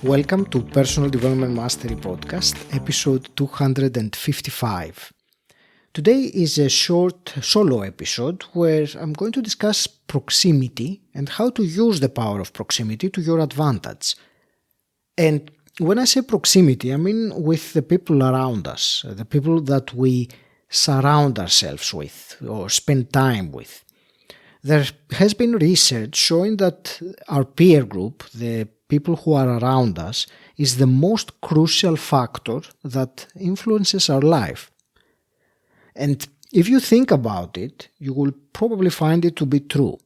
Welcome to Personal Development Mastery Podcast, episode 255. Today is a short solo episode where I'm going to discuss proximity and how to use the power of proximity to your advantage. And when I say proximity, I mean with the people around us, the people that we surround ourselves with or spend time with. There has been research showing that our peer group, the people who are around us, is the most crucial factor that influences our life. And if you think about it, you will probably find it to be true.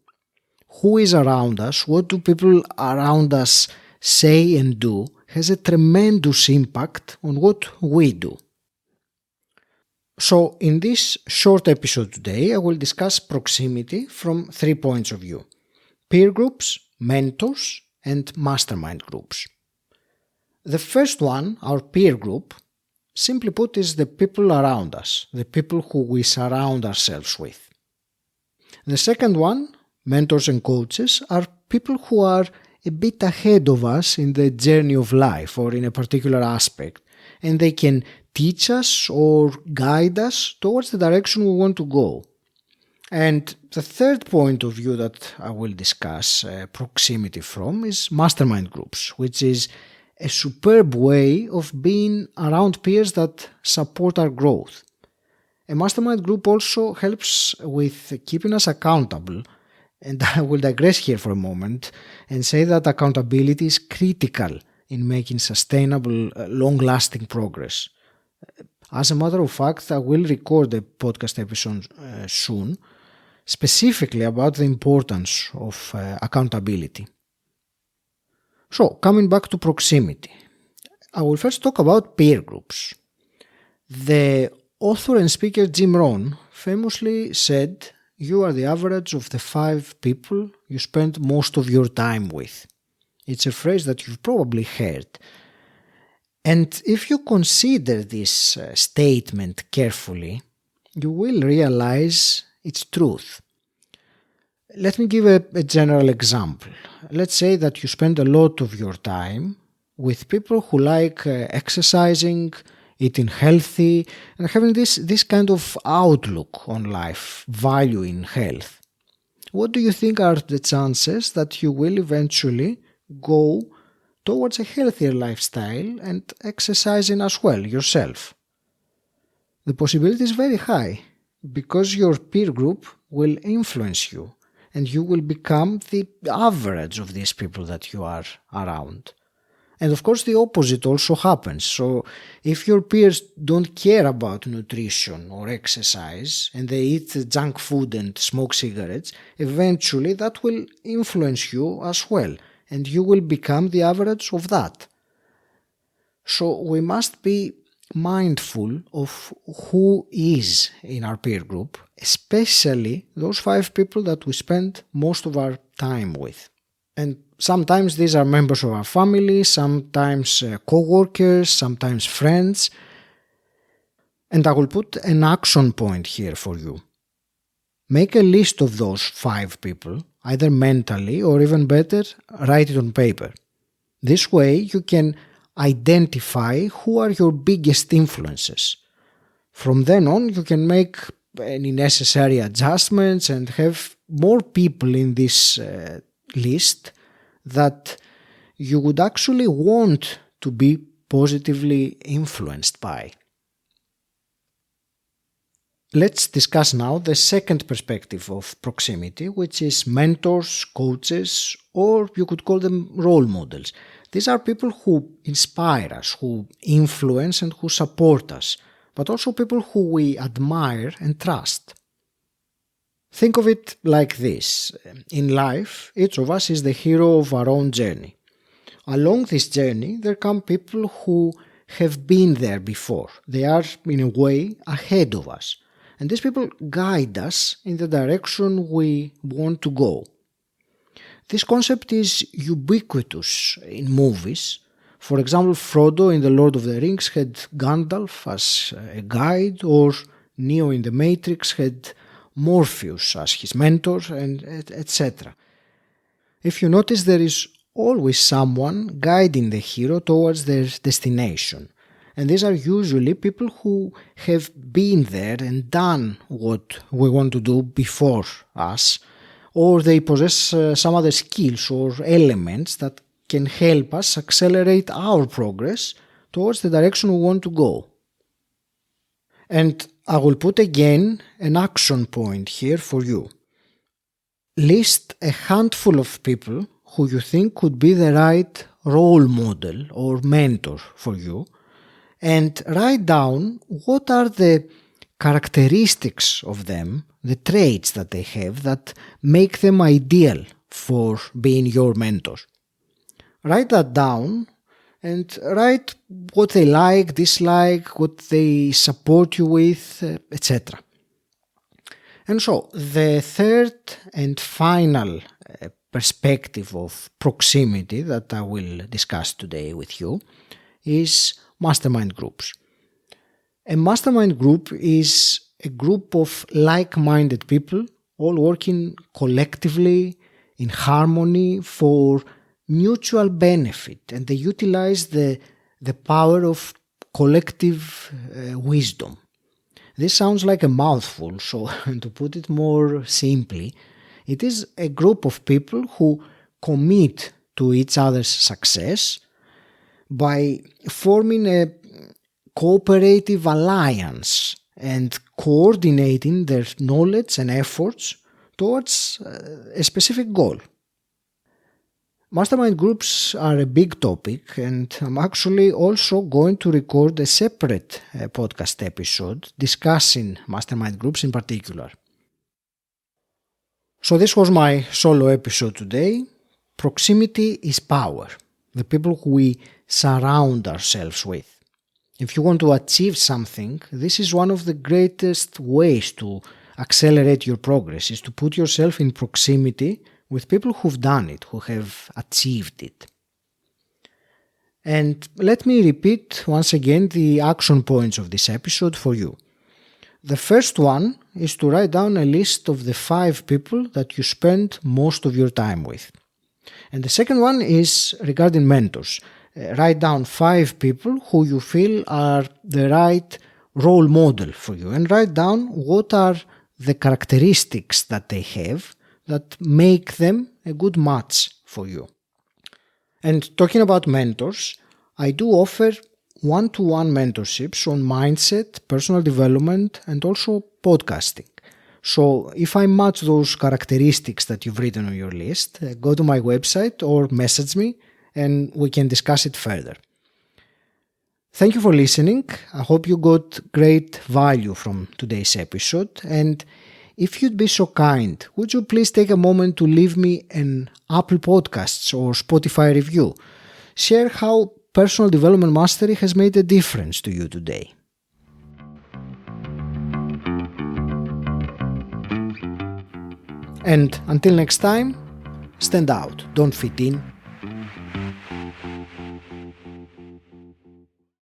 Who is around us, what do people around us say and do, has a tremendous impact on what we do. So in this short episode today, I will discuss proximity from 3 points of view: peer groups, mentors, and mastermind groups. The first one, our peer group, simply put, is the people around us, the people who we surround ourselves with. The second one, mentors and coaches, are people who are a bit ahead of us in the journey of life or in a particular aspect, and they can teach us or guide us towards the direction we want to go. And the third point of view that I will discuss proximity from is mastermind groups, which is a superb way of being around peers that support our growth. A mastermind group also helps with keeping us accountable, and I will digress here for a moment and say that accountability is critical in making sustainable, long-lasting progress. As a matter of fact, I will record a podcast episode soon, specifically about the importance of accountability. So, coming back to proximity, I will first talk about peer groups. The author and speaker Jim Rohn famously said, "You are the average of the 5 people you spend most of your time with." It's a phrase that you've probably heard. And if you consider this statement carefully, you will realize its truth. Let me give a general example. Let's say that you spend a lot of your time with people who like exercising, eating healthy, and having this kind of outlook on life, valuing health. What do you think are the chances that you will eventually go towards a healthier lifestyle and exercising as well yourself? The possibility is very high because your peer group will influence you and you will become the average of these people that you are around. And of course the opposite also happens. So if your peers don't care about nutrition or exercise and they eat junk food and smoke cigarettes, eventually that will influence you as well, and you will become the average of that. So we must be mindful of who is in our peer group, especially those 5 people that we spend most of our time with. And sometimes these are members of our family, sometimes co-workers, sometimes friends. And I will put an action point here for you. Make a list of those 5 people, either mentally or even better, write it on paper. This way you can identify who are your biggest influences. From then on you can make any necessary adjustments and have more people in this list that you would actually want to be positively influenced by. Let's discuss now the second perspective of proximity, which is mentors, coaches, or you could call them role models. These are people who inspire us, who influence and who support us, but also people who we admire and trust. Think of it like this. In life, each of us is the hero of our own journey. Along this journey, there come people who have been there before. They are, in a way, ahead of us. And these people guide us in the direction we want to go. This concept is ubiquitous in movies. For example, Frodo in The Lord of the Rings had Gandalf as a guide, or Neo in The Matrix had Morpheus as his mentor, and etc. If you notice, there is always someone guiding the hero towards their destination. And these are usually people who have been there and done what we want to do before us, or they possess some other skills or elements that can help us accelerate our progress towards the direction we want to go. And I will put again an action point here for you. List a handful of people who you think could be the right role model or mentor for you, and write down what are the characteristics of them, the traits that they have that make them ideal for being your mentor. Write that down and write what they like, dislike, what they support you with, etc. And so, the third and final perspective of proximity that I will discuss today with you is mastermind groups. A mastermind group is a group of like-minded people all working collectively in harmony for mutual benefit, and they utilize the power of collective wisdom. This sounds like a mouthful, so to put it more simply, it is a group of people who commit to each other's success by forming a cooperative alliance and coordinating their knowledge and efforts towards a specific goal. Mastermind groups are a big topic, and I'm actually also going to record a separate podcast episode discussing mastermind groups in particular. So this was my solo episode today. Proximity is power. The people who we surround ourselves with. If you want to achieve something, this is one of the greatest ways to accelerate your progress, is to put yourself in proximity with people who've done it, who have achieved it. And let me repeat once again the action points of this episode for you. The first one is to write down a list of the 5 people that you spend most of your time with. And the second one is regarding mentors. Write down 5 people who you feel are the right role model for you, and write down what are the characteristics that they have that make them a good match for you. And talking about mentors, I do offer one-to-one mentorships on mindset, personal development, and also podcasting. So if I match those characteristics that you've written on your list, go to my website or message me and we can discuss it further. Thank you for listening. I hope you got great value from today's episode, and if you'd be so kind, would you please take a moment to leave me an Apple Podcasts or Spotify review? Share how personal development mastery has made a difference to you today. And until next time, stand out, don't fit in.